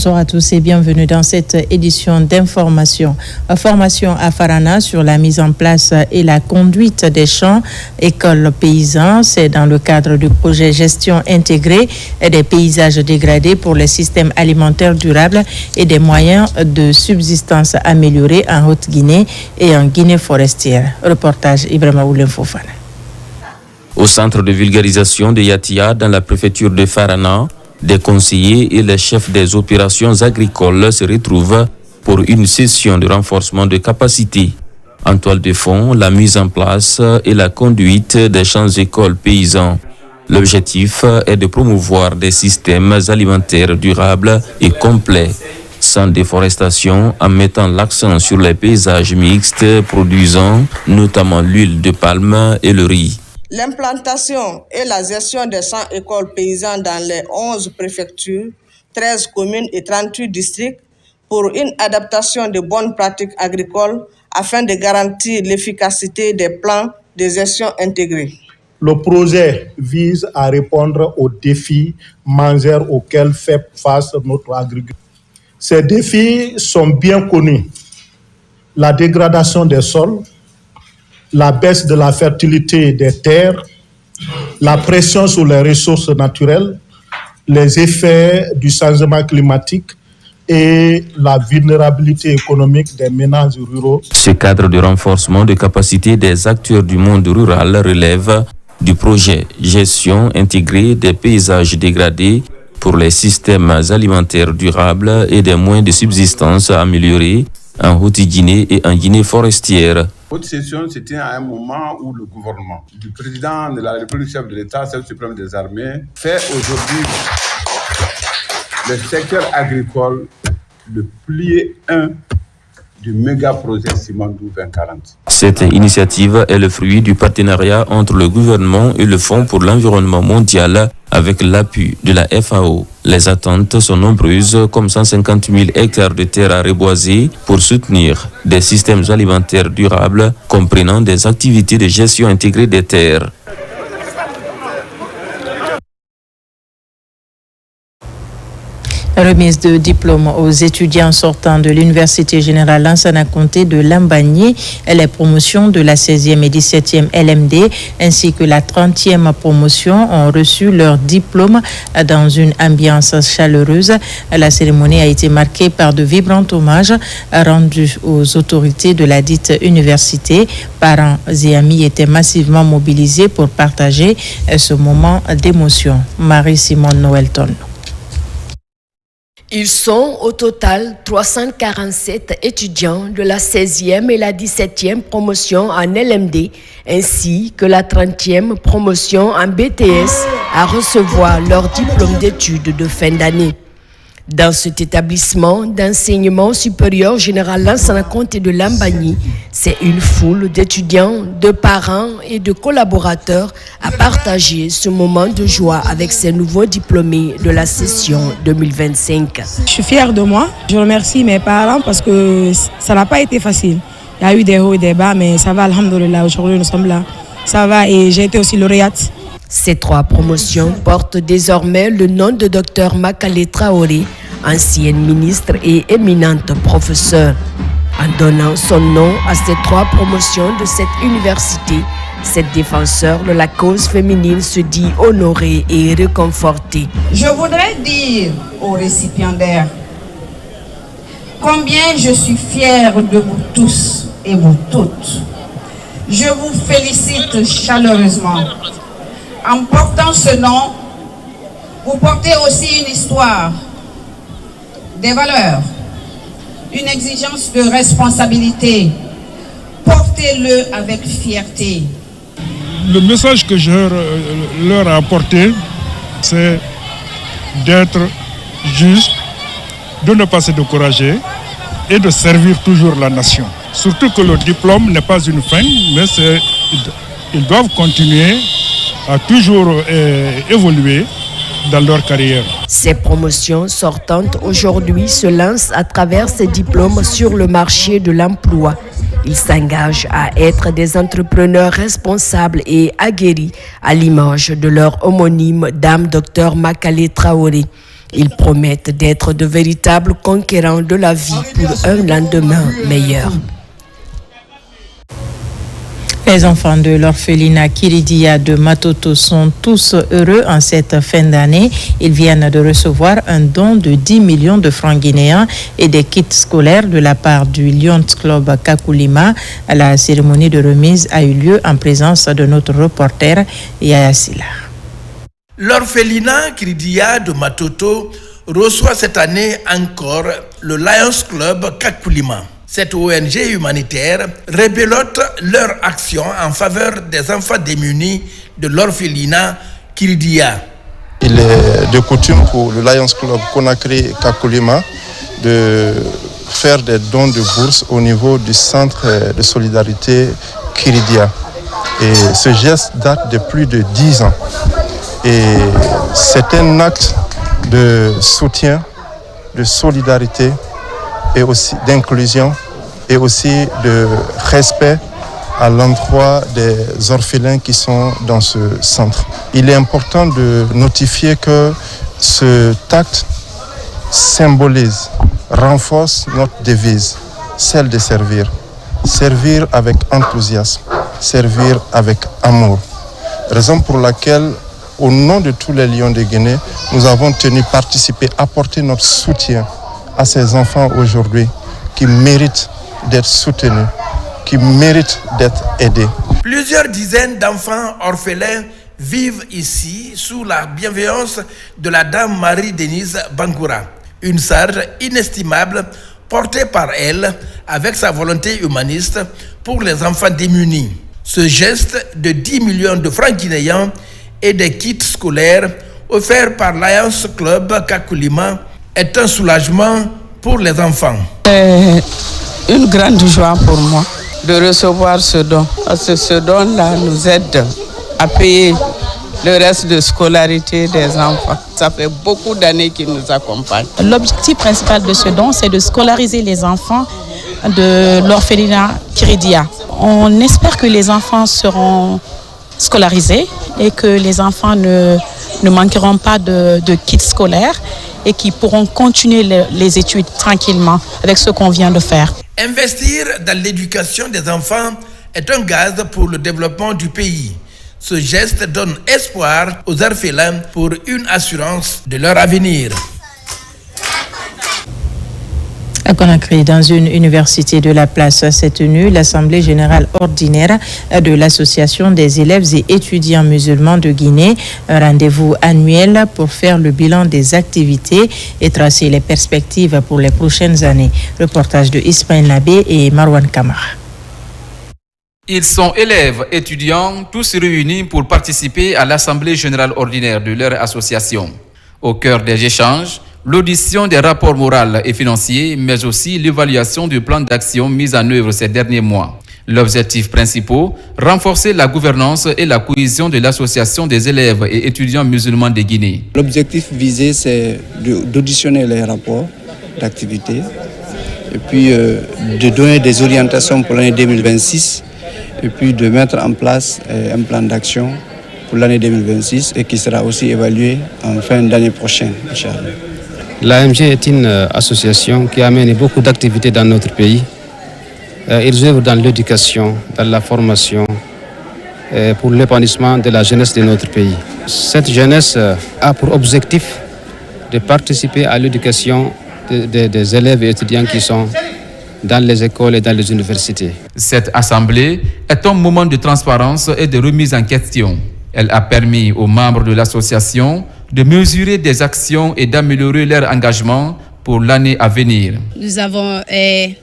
Bonsoir à tous et bienvenue dans cette édition d'information. Formation à Farana sur la mise en place et la conduite des champs écoles paysans. C'est dans le cadre du projet gestion intégrée des paysages dégradés pour les systèmes alimentaires durables et des moyens de subsistance améliorés en Haute-Guinée et en Guinée forestière. Reportage Ibrahima Oulem Fofana. Au centre de vulgarisation de Yatia, dans la préfecture de Farana, des conseillers et les chefs des opérations agricoles se retrouvent pour une session de renforcement de capacité. En toile de fond, la mise en place et la conduite des champs-écoles paysans. L'objectif est de promouvoir des systèmes alimentaires durables et complets, sans déforestation, en mettant l'accent sur les paysages mixtes produisant notamment l'huile de palme et le riz. L'implantation et la gestion des champs écoles paysans dans les 11 préfectures, 13 communes et 38 districts pour une adaptation de bonnes pratiques agricoles afin de garantir l'efficacité des plans de gestion intégrés. Le projet vise à répondre aux défis majeurs auxquels fait face notre agriculture. Ces défis sont bien connus. La dégradation des sols, la baisse de la fertilité des terres, la pression sur les ressources naturelles, les effets du changement climatique et la vulnérabilité économique des ménages ruraux. Ce cadre de renforcement de capacité des acteurs du monde rural relève du projet gestion intégrée des paysages dégradés pour les systèmes alimentaires durables et des moyens de subsistance améliorés en Haute-Guinée et en Guinée forestière. Votre session, c'était à un moment où le gouvernement du président de la République, chef de l'État, chef suprême des armées, fait aujourd'hui le secteur agricole le pilier 1 du méga-projet Simandou 2040. Cette initiative est le fruit du partenariat entre le gouvernement et le Fonds pour l'environnement mondial avec l'appui de la FAO. Les attentes sont nombreuses, comme 150 000 hectares de terres à reboiser pour soutenir des systèmes alimentaires durables comprenant des activités de gestion intégrée des terres. Remise de diplôme aux étudiants sortant de l'Université générale Lansana Conté de Lambagny, les promotions de la 16e et 17e LMD ainsi que la 30e promotion ont reçu leur diplôme dans une ambiance chaleureuse. La cérémonie a été marquée par de vibrants hommages rendus aux autorités de la dite université. Parents et amis étaient massivement mobilisés pour partager ce moment d'émotion. Marie-Simone Noëlton. Ils sont au total 347 étudiants de la 16e et la 17e promotion en LMD ainsi que la 30e promotion en BTS à recevoir leur diplôme d'études de fin d'année. Dans cet établissement d'enseignement supérieur général Lansana Conté de Lambagny, c'est une foule d'étudiants, de parents et de collaborateurs à partager ce moment de joie avec ces nouveaux diplômés de la session 2025. Je suis fière de moi. Je remercie mes parents parce que ça n'a pas été facile. Il y a eu des hauts et des bas, mais ça va, alhamdoulilah. Aujourd'hui, nous sommes là. Ça va et j'ai été aussi lauréate. Ces 3 promotions portent désormais le nom de Dr Makale Traoré, ancienne ministre et éminente professeure. En donnant son nom à ces 3 promotions de cette université, cette défenseur de la cause féminine se dit honorée et réconfortée. Je voudrais dire aux récipiendaires combien je suis fière de vous tous et vous toutes. Je vous félicite chaleureusement. En portant ce nom, vous portez aussi une histoire, des valeurs, une exigence de responsabilité. Portez-le avec fierté. Le message que je leur ai apporté, c'est d'être juste, de ne pas se décourager et de servir toujours la nation. Surtout que le diplôme n'est pas une fin, mais ils doivent continuer à toujours évoluer dans leur carrière. Ces promotions sortantes aujourd'hui se lancent à travers ces diplômes sur le marché de l'emploi. Ils s'engagent à être des entrepreneurs responsables et aguerris à l'image de leur homonyme Dame Dr Makale Traoré. Ils promettent d'être de véritables conquérants de la vie pour un lendemain meilleur. Les enfants de l'orphelinat Kiridia de Matoto sont tous heureux en cette fin d'année. Ils viennent de recevoir un don de 10 millions de francs guinéens et des kits scolaires de la part du Lions Club Kakulima. La cérémonie de remise a eu lieu en présence de notre reporter Yaya Silla. L'orphelinat Kiridia de Matoto reçoit cette année encore le Lions Club Kakulima. Cette ONG humanitaire révélote leur action en faveur des enfants démunis de l'orphelinat Kiridia. Il est de coutume pour le Lions Club Conakry Kakulima de faire des dons de bourse au niveau du centre de solidarité Kiridia. Et ce geste date de plus de 10 ans. Et c'est un acte de soutien, de solidarité et aussi d'inclusion et aussi de respect à l'endroit des orphelins qui sont dans ce centre. Il est important de notifier que cet acte symbolise, renforce notre devise, celle de servir. Servir avec enthousiasme, servir avec amour. Raison pour laquelle, au nom de tous les Lions de Guinée, nous avons tenu à participer, apporter notre soutien à ces enfants aujourd'hui qui méritent d'être soutenus, qui méritent d'être aidés. Plusieurs dizaines d'enfants orphelins vivent ici sous la bienveillance de la dame Marie-Denise Bangoura. Une charge inestimable portée par elle avec sa volonté humaniste pour les enfants démunis. Ce geste de 10 millions de francs guinéens et des kits scolaires offerts par Lions Club Kakulima est un soulagement pour les enfants. Une grande joie pour moi de recevoir ce don. Parce que ce don-là nous aide à payer le reste de scolarité des enfants. Ça fait beaucoup d'années qu'ils nous accompagnent. L'objectif principal de ce don, c'est de scolariser les enfants de l'orphelinat Kiridia. On espère que les enfants seront scolarisés et que les enfants ne manqueront pas de kits scolaires et qui pourront continuer les études tranquillement avec ce qu'on vient de faire. Investir dans l'éducation des enfants est un gage pour le développement du pays. Ce geste donne espoir aux orphelins pour une assurance de leur avenir. À Conakry, dans une université de la place, s'est tenue l'Assemblée générale ordinaire de l'Association des élèves et étudiants musulmans de Guinée. Un rendez-vous annuel pour faire le bilan des activités et tracer les perspectives pour les prochaines années. Reportage de Ismaël Nabé et Marwan Kamara. Ils sont élèves, étudiants, tous réunis pour participer à l'Assemblée générale ordinaire de leur association. Au cœur des échanges, l'audition des rapports moraux et financiers, mais aussi l'évaluation du plan d'action mis en œuvre ces derniers mois. L'objectif principal, renforcer la gouvernance et la cohésion de l'association des élèves et étudiants musulmans de Guinée. L'objectif visé, c'est d'auditionner les rapports d'activité et puis de donner des orientations pour l'année 2026 et puis de mettre en place un plan d'action pour l'année 2026 et qui sera aussi évalué en fin d'année prochaine, Inch'Allah. L'AMG est une association qui amène beaucoup d'activités dans notre pays. Ils œuvrent dans l'éducation, dans la formation, pour l'épanouissement de la jeunesse de notre pays. Cette jeunesse a pour objectif de participer à l'éducation des élèves et étudiants qui sont dans les écoles et dans les universités. Cette assemblée est un moment de transparence et de remise en question. Elle a permis aux membres de l'association de mesurer des actions et d'améliorer leur engagement pour l'année à venir. Nous avons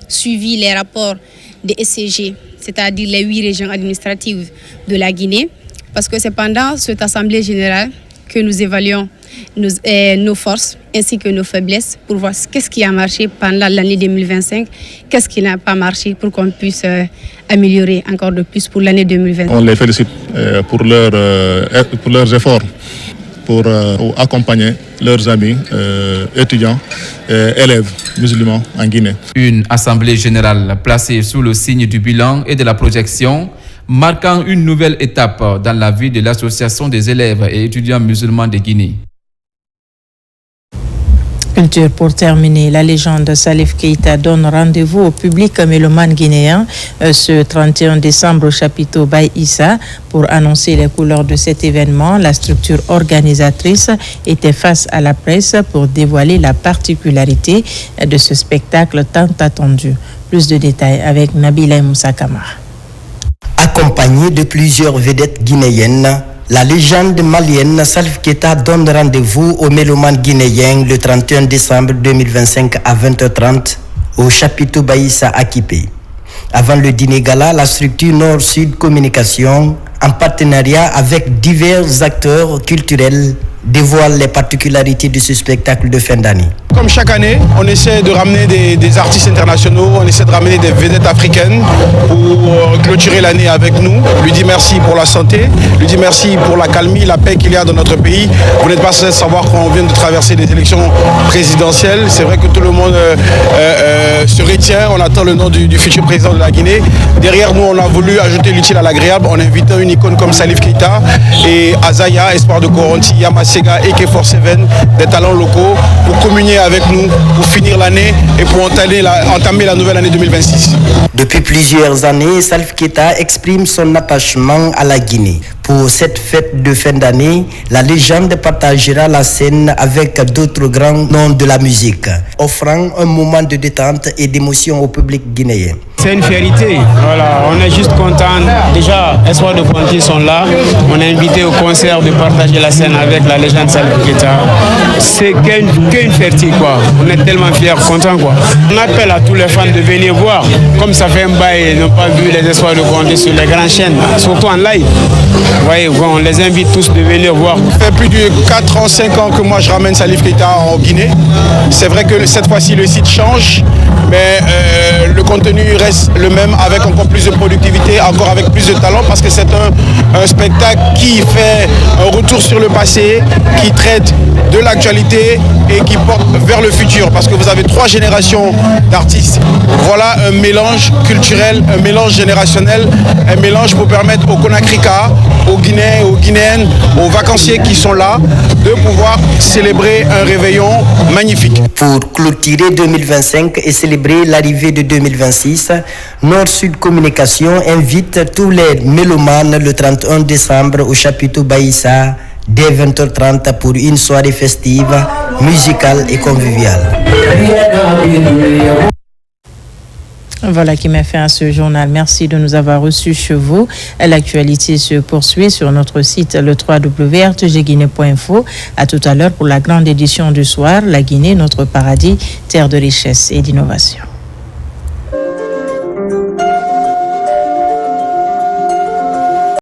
suivi les rapports des SCG, c'est-à-dire les 8 régions administratives de la Guinée, parce que c'est pendant cette assemblée générale que nous évaluons nos forces ainsi que nos faiblesses pour voir qu'est-ce qui a marché pendant l'année 2025, qu'est-ce qui n'a pas marché pour qu'on puisse améliorer encore de plus pour l'année 2025. On les félicite pour leurs efforts pour accompagner leurs amis étudiants et élèves musulmans en Guinée. Une assemblée générale placée sous le signe du bilan et de la projection, marquant une nouvelle étape dans la vie de l'association des élèves et étudiants musulmans de Guinée. Culture pour terminer, la légende Salif Keita donne rendez-vous au public mélomane guinéen ce 31 décembre au chapiteau Baye Issa pour annoncer les couleurs de cet événement. La structure organisatrice était face à la presse pour dévoiler la particularité de ce spectacle tant attendu. Plus de détails avec Nabila Moussa Kamara. Accompagné de plusieurs vedettes guinéennes, la légende malienne Salif Keita donne rendez-vous aux mélomanes guinéens le 31 décembre 2025 à 20h30 au chapiteau Baye Issa à Kipé. Avant le dîner gala, la structure Nord-Sud Communication, en partenariat avec divers acteurs culturels, dévoile les particularités de ce spectacle de fin d'année. Comme chaque année, on essaie de ramener des artistes internationaux, on essaie de ramener des vedettes africaines pour clôturer l'année avec nous. Lui dit merci pour la santé, lui dit merci pour la calmie, la paix qu'il y a dans notre pays. Vous n'êtes pas censé savoir qu'on vient de traverser des élections présidentielles. C'est vrai que tout le monde se retient, on attend le nom du futur président de la Guinée. Derrière nous, on a voulu ajouter l'utile à l'agréable en invitant une icône comme Salif Keita et Azaya, Espoir de Coronti, Yamasega, AK-47, des talents locaux pour communier avec nous, pour finir l'année et pour entamer la nouvelle année 2026. Depuis plusieurs années, Salif Keita exprime son attachement à la Guinée. Pour cette fête de fin d'année, la légende partagera la scène avec d'autres grands noms de la musique, offrant un moment de détente et d'émotion au public guinéen. C'est une fierté, voilà, on est juste content. Déjà, Espoir de Coronti sont là. On est invité au concert de partager la scène avec la légende Salif Keita. C'est qu'une fierté, quoi. On est tellement fiers, contents, quoi. On appelle à tous les fans de venir voir. Comme ça fait un bail, ils n'ont pas vu les Espoirs de Coronti sur les grandes chaînes, surtout en live. Vous voyez, on les invite tous de venir voir. Ça fait plus de 4 ans, 5 ans que moi je ramène Salif Keita en Guinée. C'est vrai que cette fois-ci le site change, mais le contenu reste le même avec encore plus de productivité, encore avec plus de talent parce que c'est un spectacle qui fait un retour sur le passé, qui traite de l'actualité et qui porte vers le futur parce que vous avez 3 générations d'artistes. Voilà un mélange culturel, un mélange générationnel, un mélange pour permettre aux Conacrica, aux Guinéens, aux Guinéennes, aux vacanciers qui sont là de pouvoir célébrer un réveillon magnifique. Pour clôturer 2025 et célébrer l'arrivée de 2026, Nord-Sud Communication invite tous les mélomanes le 31 décembre au chapiteau Baye Issa dès 20h30 pour une soirée festive, musicale et conviviale. Voilà qui m'a fait à ce journal. Merci de nous avoir reçus chez vous. L'actualité se poursuit sur notre site le www.rtgguinée.info. À tout à l'heure pour la grande édition du soir. La Guinée, notre paradis, terre de richesse et d'innovation.